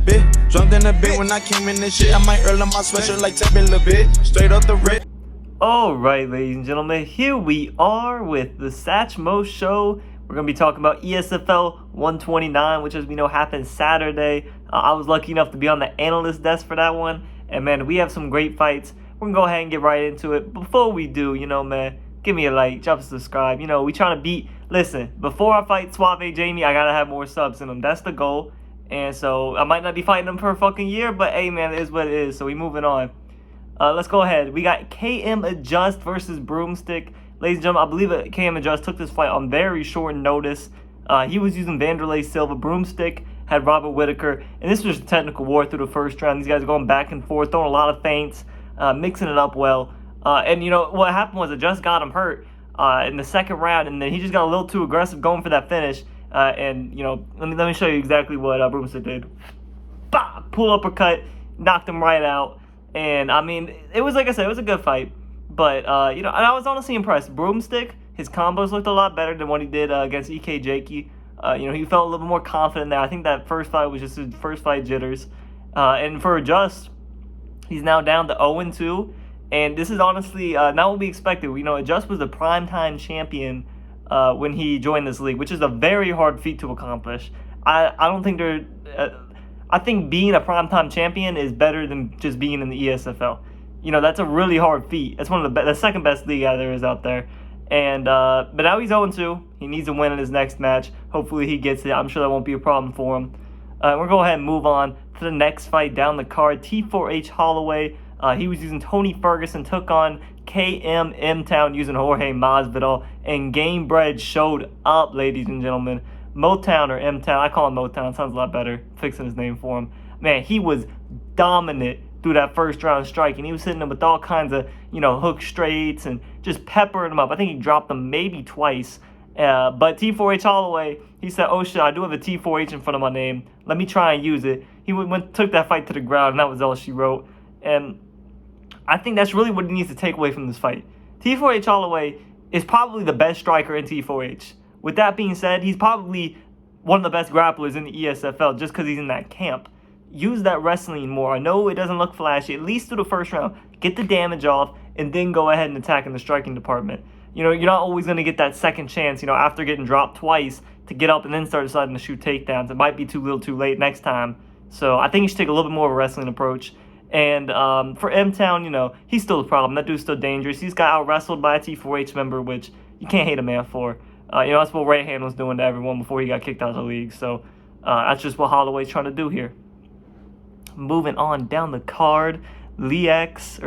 bit. Drunk in a bit when I came in this shit. I might earn on my sweatshirt like Tadpole a bit. Straight up the rip. Alright, ladies and gentlemen, here we are with the Satchmoe show. We're going to be talking about ESFL 129, which as we know happened Saturday. I was lucky enough to be on the analyst desk for that one. And man, we have some great fights. We're going to go ahead and get right into it. Before we do, man, give me a like, drop a subscribe. We trying to beat, listen, before I fight Suave Jamie, I got to have more subs in them. That's the goal. And so I might not be fighting them for a fucking year, but hey man, it is what it is. So we moving on. Let's go ahead. We got KM Adjust versus Broomstick. Ladies and gentlemen, I believe that KM Adjust took this fight on very short notice. He was using Vanderlei Silva. Broomstick had Robert Whitaker. And this was a technical war through the first round. These guys are going back and forth, throwing a lot of feints, mixing it up well. And what happened was Adjust got him hurt in the second round. And then he just got a little too aggressive going for that finish. Let me show you exactly what Broomstick did. Bah! Pull uppercut, knocked him right out. And I mean, it was like I said, it was a good fight. But and I was honestly impressed. Broomstick, his combos looked a lot better than what he did against EK Jakey. He felt a little bit more confident there. I think that first fight was just his first fight jitters. And for Adjust, he's now down to 0-2. And this is honestly not what we expected. Adjust was the primetime champion when he joined this league, which is a very hard feat to accomplish. I think being a primetime champion is better than just being in the ESFL. That's a really hard feat. It's one of the second best league there is out there. And but now he's 0-2. He needs a win in his next match. Hopefully he gets it. I'm sure that won't be a problem for him. We're going to go ahead and move on to the next fight down the card. T4H Holloway. He was using Tony Ferguson. Took on KM MTown using Jorge Masvidal. And Gamebred showed up, ladies and gentlemen. MTown or MTown. I call him MTown. Sounds a lot better. Fixing his name for him. Man, he was dominant through that first round striking. He was hitting him with all kinds of, hook straights and just peppering him up. I think he dropped him maybe twice. But T4H Holloway, he said, oh shit, I do have a T4H in front of my name. Let me try and use it. He took that fight to the ground, and that was all she wrote. And I think that's really what he needs to take away from this fight. T4H Holloway is probably the best striker in T4H. With that being said, he's probably one of the best grapplers in the ESFL just because he's in that camp. Use that wrestling more. I know it doesn't look flashy, at least through the first round. Get the damage off and then go ahead and attack in the striking department. You're not always going to get that second chance, after getting dropped twice to get up and then start deciding to shoot takedowns. It might be too little too late next time. So I think you should take a little bit more of a wrestling approach. And for MTown, he's still a problem. That dude's still dangerous. He's got out-wrestled by a T4H member, which you can't hate a man for. That's what Ray Hand was doing to everyone before he got kicked out of the league. So that's just what Holloway's trying to do here. Moving on down the card, Leaks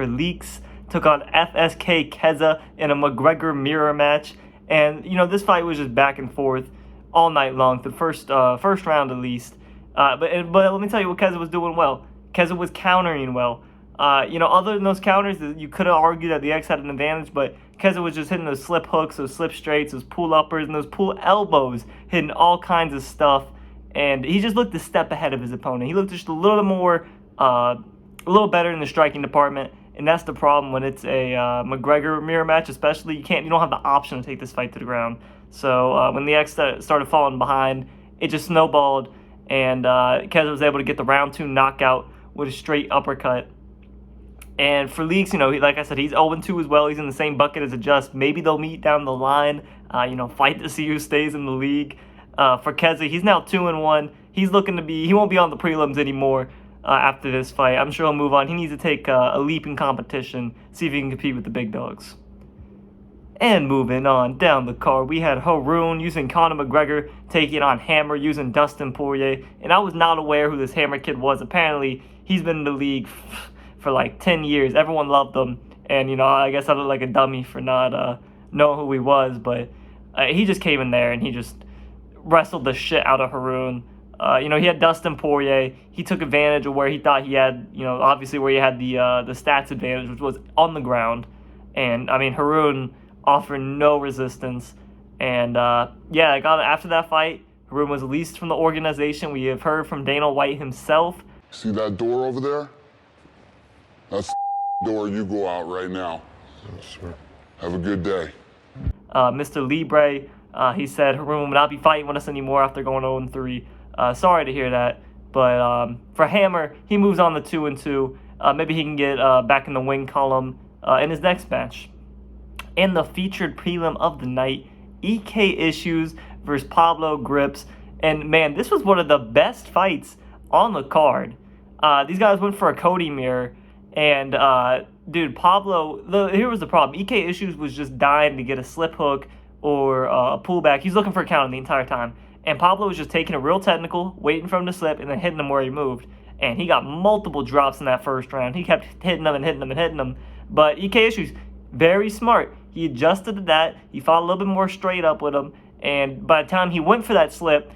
took on FSK Keza in a McGregor mirror match. And, this fight was just back and forth all night long, the first round at least. But let me tell you what Keza was doing well. Keza was countering well. Other than those counters, you could have argued that the X had an advantage, but Keza was just hitting those slip hooks, those slip straights, those pull uppers, and those pull elbows, hitting all kinds of stuff. And he just looked a step ahead of his opponent. He looked just a little more, a little better in the striking department. And that's the problem when it's a McGregor mirror match, especially. You don't have the option to take this fight to the ground. So when the X started falling behind, it just snowballed. And Keza was able to get the round 2 knockout with a straight uppercut. And for Leaks, like I said, he's 0-2 as well. He's in the same bucket as Adjust. Maybe they'll meet down the line, fight to see who stays in the league. For Keza, he's now 2-1. He won't be on the prelims anymore after this fight. I'm sure he'll move on. He needs to take a leap in competition, see if he can compete with the big dogs. And moving on down the card, we had Harun using Conor McGregor, taking on Hammer using Dustin Poirier. And I was not aware who this Hammer kid was. Apparently, he's been in the league for like 10 years. Everyone loved him. And, I guess I look like a dummy for not knowing who he was. But he just came in there and he just wrestled the shit out of Harun. He had Dustin Poirier. He took advantage of where he thought he had, obviously where he had the stats advantage, which was on the ground. And, Harun offered no resistance. And, after that fight, Harun was released from the organization. We have heard from Dana White himself. See that door over there? That's the door. You go out right now. Yes, sir. Have a good day. Mr. Libre, he said Harun will not be fighting with us anymore after going 0-3. Sorry to hear that. But for Hammer, he moves on to 2-2. Maybe he can get back in the win column in his next match. In the featured prelim of the night, EK Issues versus Pablo Grips. And man, this was one of the best fights on the card. These guys went for a Cody mirror. And dude, Pablo, here was the problem. EK Issues was just dying to get a slip hook or a pullback. He's looking for a counter the entire time. And Pablo was just taking it real technical, waiting for him to slip, and then hitting him where he moved. And he got multiple drops in that first round. He kept hitting them and hitting them and hitting them. But EK Issues, very smart. He adjusted to that. He fought a little bit more straight up with him. And by the time he went for that slip,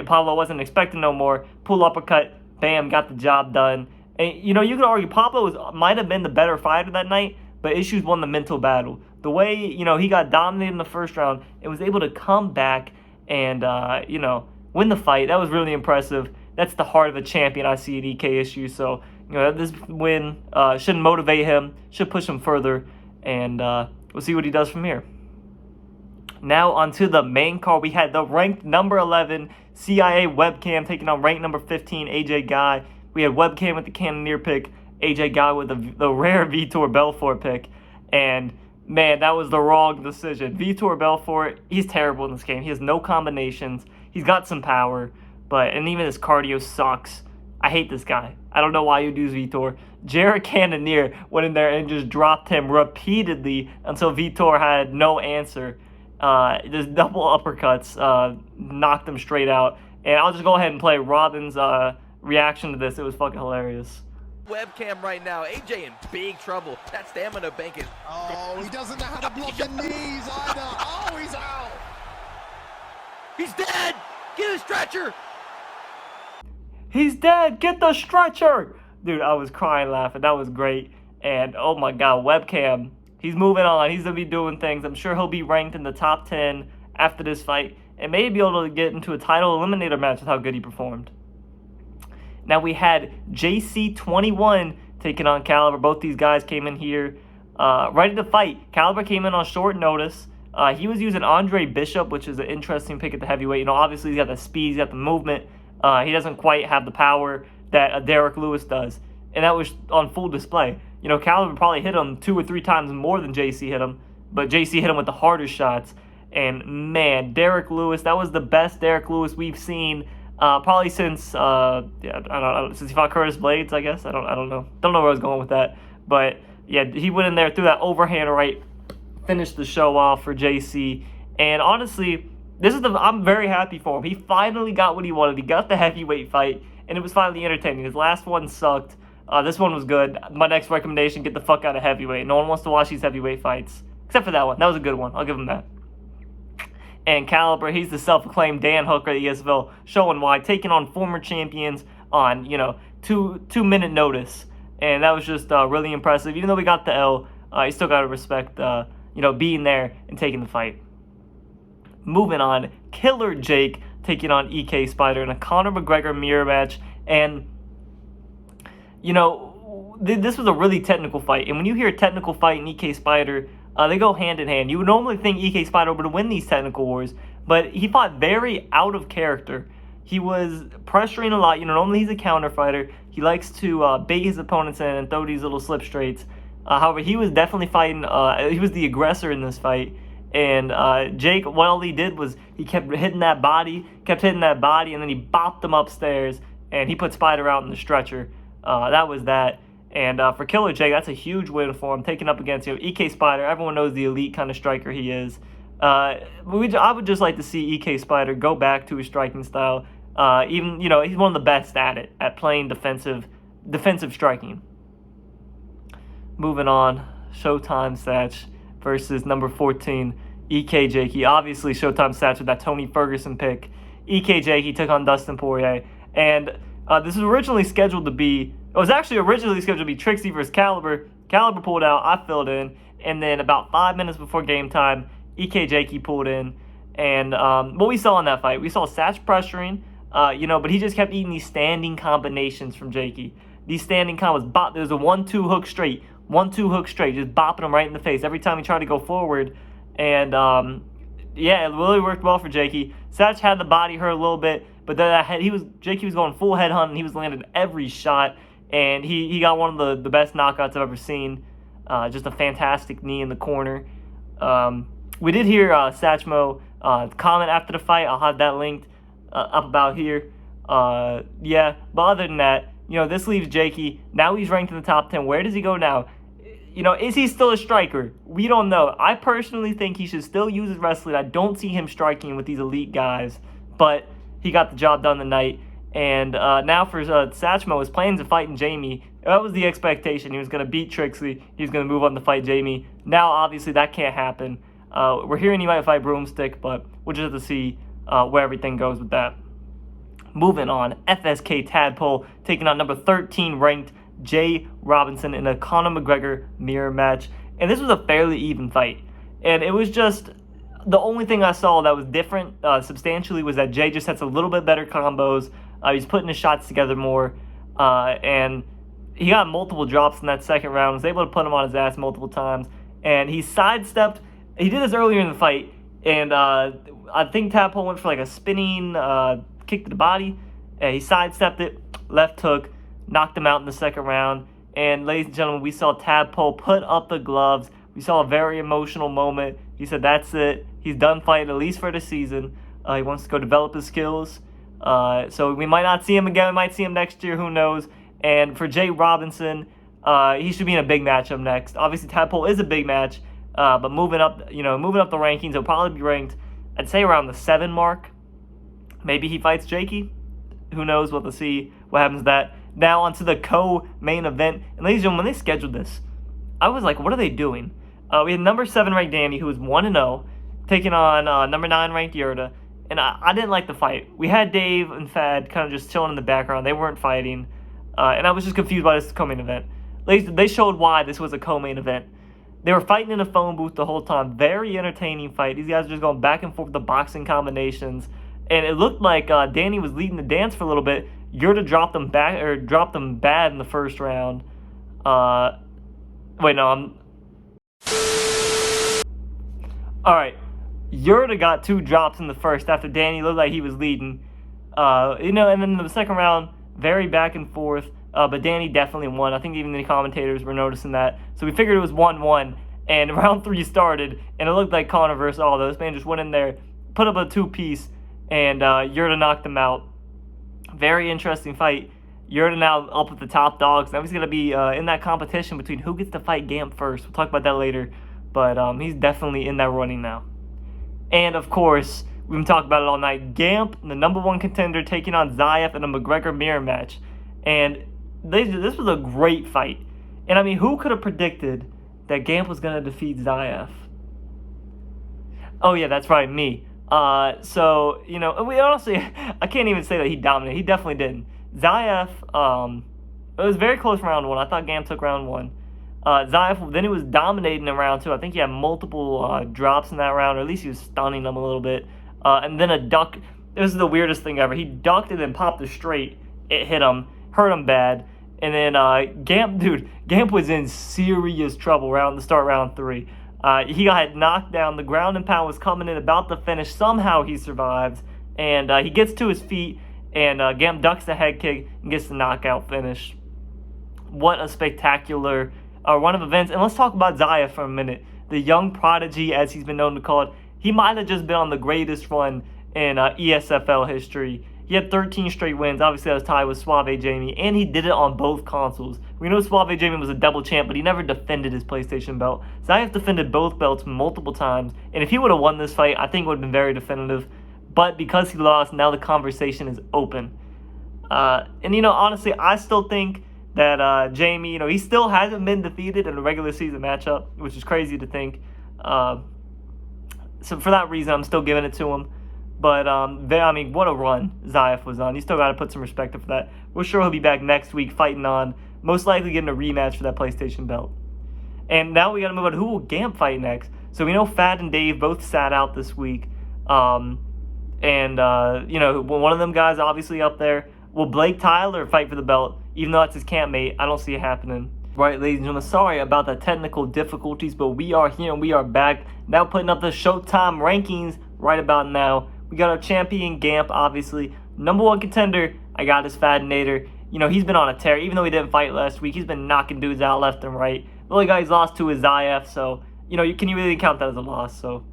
Pablo wasn't expecting no more. Pull uppercut, bam, got the job done. And, you know, you could argue Pablo might have been the better fighter that night, but Issues won the mental battle. The way, you know, he got dominated in the first round and was able to come back and, you know, win the fight. That was really impressive. That's the heart of a champion I see at EK Issues. So, you know, this win should motivate him, should push him further, and we'll see what he does from here. Now onto the main card. We had the ranked number 11 CIA Webcam taking on ranked number 15 AJ Guy. We had Webcam with the Cannoneer pick, AJ Guy with the rare Vitor Belfort pick, and man, that was the wrong decision. Vitor Belfort, he's terrible in this game. He has no combinations. He's got some power, and even his cardio sucks. I hate this guy. I don't know why you do Vitor. Jared Cannonier went in there and just dropped him repeatedly until Vitor had no answer. Just double uppercuts, knocked him straight out. And I'll just go ahead and play Robin's reaction to this. It was fucking hilarious. Webcam right now. AJ in big trouble. That stamina bank is... Oh, he doesn't know how to block the knees either. Oh, he's out. He's dead. Get a stretcher. He's dead. Get the stretcher. Dude, I was crying laughing. That was great. And oh my God, Webcam. He's moving on. He's going to be doing things. I'm sure he'll be ranked in the top 10 after this fight and maybe be able to get into a title eliminator match with how good he performed. Now we had JC21 taking on Caliber. Both these guys came in here ready to fight. Caliber came in on short notice. He was using Andre Bishop, which is an interesting pick at the heavyweight. You know, obviously he's got the speed, he's got the movement. He doesn't quite have the power that Derek Lewis does. And that was on full display. You know, Caliber probably hit him 2 or 3 times more than JC hit him. But JC hit him with the harder shots. And man, Derek Lewis, that was the best Derek Lewis we've seen probably since I don't know, since he fought Curtis Blades, I guess. I don't know. Don't know where I was going with that. But yeah, he went in there, threw that overhand right, finished the show off for JC. And honestly, I'm very happy for him. He finally got what he wanted. He got the heavyweight fight, and it was finally entertaining. His last one sucked. This one was good. My next recommendation, get the fuck out of heavyweight. No one wants to watch these heavyweight fights. Except for that one. That was a good one. I'll give him that. And Caliber, he's the self-acclaimed Dan Hooker of the ESFL, showing why, taking on former champions on, you know, two-minute notice. And that was just really impressive. Even though we got the L, you still got to respect, you know, being there and taking the fight. Moving on, Killer Jake taking on EK Spider in a Conor McGregor mirror match. And, you know, this was a really technical fight. And when you hear a technical fight in EK Spider, they go hand in hand. You would normally think EK Spider would win these technical wars, but he fought very out of character. He was pressuring a lot. You know, normally he's a counter fighter. He likes to bait his opponents in and throw these little slip straights. However, he was definitely fighting. He was the aggressor in this fight. And Jake, what all he did was he kept hitting that body, and then he bopped him upstairs, and he put Spider out in the stretcher. That was that. And for Killer Jake, that's a huge win for him, taking up against, you know, EK Spider. Everyone knows the elite kind of striker he is. I would just like to see EK Spider go back to his striking style. Even, you know, he's one of the best at it, at playing defensive striking. Moving on, Showtime Satch versus number 14, EK Jakey. Obviously, Showtime Satch with that Tony Ferguson pick. EK Jakey took on Dustin Poirier. And this was originally scheduled to be... It was actually originally scheduled to be Trixie versus Caliber. Caliber pulled out. I filled in. And then about 5 minutes before game time, EK Jakey pulled in. And what we saw in that fight, we saw Satch pressuring, you know, but he just kept eating these standing combinations from Jakey. These standing combos. There's a 1-2 hook straight. 1-2 hook straight. Just bopping him right in the face every time he tried to go forward. And, yeah, it really worked well for Jakey. Satch had the body hurt a little bit, but then Jakey was going full head hunt, and he was landing every shot, and he got one of the best knockouts I've ever seen. Just a fantastic knee in the corner. We did hear Satchmoe comment after the fight. I'll have that linked up about here. Yeah, but other than that, this leaves Jakey. Now he's ranked in the top 10. Where does he go now? Is he still a striker? We don't know. I personally think he should still use his wrestling. I don't see him striking with these elite guys, but he got the job done tonight. And now for Satchmoe, his plans of fighting Jamie. That was the expectation. He was going to beat Trixie. He was going to move on to fight Jamie. Now, obviously, that can't happen. We're hearing he might fight Broomstick, but we'll just have to see where everything goes with that. Moving on, FSK Tadpole taking on number 13 ranked Jay Robinson in a Conor McGregor mirror match. And this was a fairly even fight. And it was just, the only thing I saw that was different substantially was that Jay just has a little bit better combos. He's putting his shots together more. And he got multiple drops in that second round. Was able to put him on his ass multiple times. And he sidestepped. He did this earlier in the fight. And I think Tadpole went for like a spinning kick to the body. He sidestepped it, left hook, knocked him out in the second round. And ladies and gentlemen, we saw Tadpole put up the gloves. We saw a very emotional moment. He said that's it. He's done fighting, at least for the season. He wants to go develop his skills. So we might not see him again. We might see him next year. Who knows? And for Jay Robinson, he should be in a big matchup next. Obviously, Tadpole is a big match. But moving up the rankings, he'll probably be ranked, I'd say, around the 7 mark. Maybe he fights Jakey. Who knows? We'll have to see what happens with that. Now onto the co-main event. And ladies and gentlemen, when they scheduled this, I was like, what are they doing? We had number 7 ranked Danny, who was 1-0, taking on number 9 ranked Yoda. And I didn't like the fight. We had Dave and Fad kind of just chilling in the background. They weren't fighting. And I was just confused by this co-main event. They showed why this was a co-main event. They were fighting in a phone booth the whole time. Very entertaining fight. These guys were just going back and forth with the boxing combinations. And it looked like Danny was leading the dance for a little bit. Yoda dropped them bad in the first round. Wait, no, Alright. Yoda got 2 drops in the first after Danny looked like he was leading. And then the second round, very back and forth. But Danny definitely won. I think even the commentators were noticing that. So we figured it was 1-1. And round 3 started, and it looked like Conor versus Aldo. This man just went in there, put up a 2-piece, and Yoda knocked him out. Very interesting fight. Yoda now up with the top dogs. Now he's going to be in that competition between who gets to fight Gamp first. We'll talk about that later. But he's definitely in that running now. And, of course, we've been talking about it all night. Gamp, the number 1 contender, taking on Zayt in a McGregor mirror match. And this was a great fight. And, I mean, who could have predicted that Gamp was going to defeat Zayt? Oh, yeah, that's right, me. So, we honestly, I can't even say that he dominated. He definitely didn't. Zayt, it was very close round 1. I thought Gamp took round 1. Zayt, then he was dominating in round 2. I think he had multiple drops in that round, or at least he was stunning them a little bit. And then a duck. This is the weirdest thing ever. He ducked and then popped a straight. It hit him, hurt him bad. And then Gamp was in serious trouble to start round 3. He got knocked down. The ground and pound was coming in, about to finish. Somehow he survives. And he gets to his feet. And Gamp ducks the head kick and gets the knockout finish. What a spectacular run of events. And let's talk about Zayt for a minute. The young prodigy, as he's been known to call it. He might have just been on the greatest run in ESFL history. He had 13 straight wins. Obviously, that was tied with Suave Jamie. And he did it on both consoles. We know Suave Jamie was a double champ, but he never defended his PlayStation belt. Zayt defended both belts multiple times. And if he would have won this fight, I think it would have been very definitive. But because he lost, now the conversation is open. And, honestly, I still think that Jamie, he still hasn't been defeated in a regular season matchup, which is crazy to think. So for that reason, I'm still giving it to him. But, what a run Zayt was on. You still got to put some respect up for that. We're sure he'll be back next week fighting on, most likely getting a rematch for that PlayStation belt. And now we got to move on to who will Gamp fight next. So we know Fad and Dave both sat out this week. One of them guys obviously up there. Will Blake Tyler fight for the belt? Even though that's his campmate, I don't see it happening. Right, ladies and gentlemen, sorry about the technical difficulties, but we are here and we are back. Now putting up the Showtime rankings right about now. We got our champion Gamp, obviously. number one contender, I got his Fadinator. You know, he's been on a tear. Even though he didn't fight last week, he's been knocking dudes out left and right. The only guy he's lost to is Zayt, so, you know, can you really count that as a loss? So,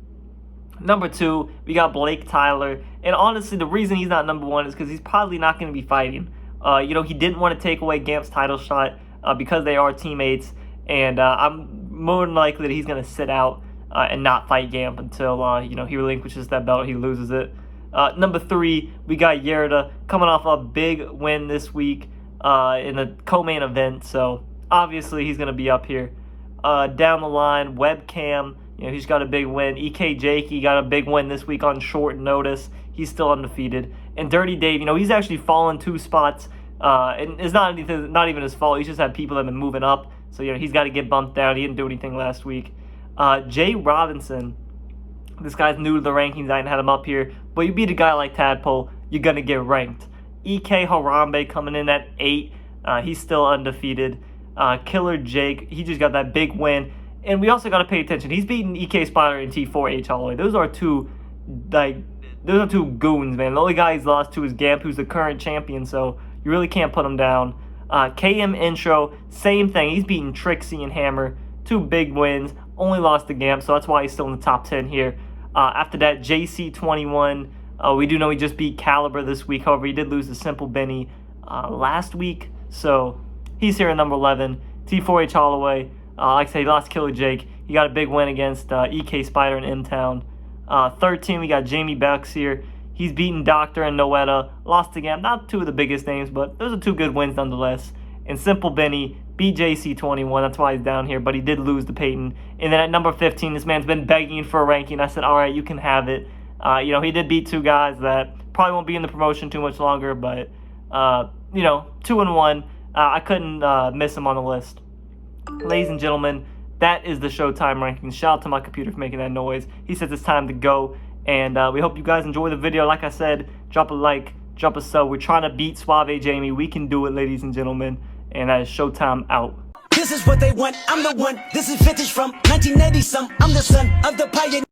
number 2, we got Blake Tyler. And honestly, the reason he's not number 1 is because he's probably not going to be fighting. You know, he didn't want to take away Gamp's title shot because they are teammates. And I'm more than likely that he's going to sit out and not fight Gamp until, you know, he relinquishes that belt, he loses it. Number 3, we got Yoda coming off a big win this week in the co-main event. So, obviously, he's going to be up here. Down the line, Webcam, you know, he's got a big win. EK Jake, he got a big win this week on short notice. He's still undefeated. And Dirty Dave, you know, he's actually fallen 2 spots. And it's not even his fault. He's just had people that have been moving up. So, you know, he's got to get bumped down. He didn't do anything last week. Jay Robinson, this guy's new to the rankings. I ain't had him up here. But you beat a guy like Tadpole, you're going to get ranked. EK Harambe coming in at 8. He's still undefeated. Killer Jake, he just got that big win. And we also got to pay attention. He's beating EK Spider and T4H all the way. Those are two goons, man. The only guy he's lost to is Gamp, who's the current champion. So you really can't put him down. KM Intro, same thing. He's beating Trixie and Hammer. 2 big wins. Only lost to Gamp, so that's why he's still in the top 10 here. After that, JC21. We do know he just beat Caliber this week. However, he did lose to Simple Benny last week. So he's here at number 11. T4H Holloway. Like I said, he lost Killer Jake. He got a big win against EK Spider and MTown. 13, we got Jamie Bucks here. He's beaten Doctor and Noetta. Lost to Gamp. Not 2 of the biggest names, but those are 2 good wins nonetheless. And Simple Benny beat JC21. That's why he's down here, but he did lose to Peyton. And then at number 15, this man's been begging for a ranking. I said, all right, you can have it. You know, he did beat 2 guys that probably won't be in the promotion too much longer, but, you know, 2-1. I couldn't miss him on the list. Ladies and gentlemen, that is the Showtime rankings. Shout out to my computer for making that noise. He says it's time to go, and we hope you guys enjoy the video. Like I said, drop a like, drop a sub. We're trying to beat Suave Jamie. We can do it, ladies and gentlemen, and that is Showtime out. This is what they want, I'm the one. This is vintage from 1980 some. I'm the son of the pioneer.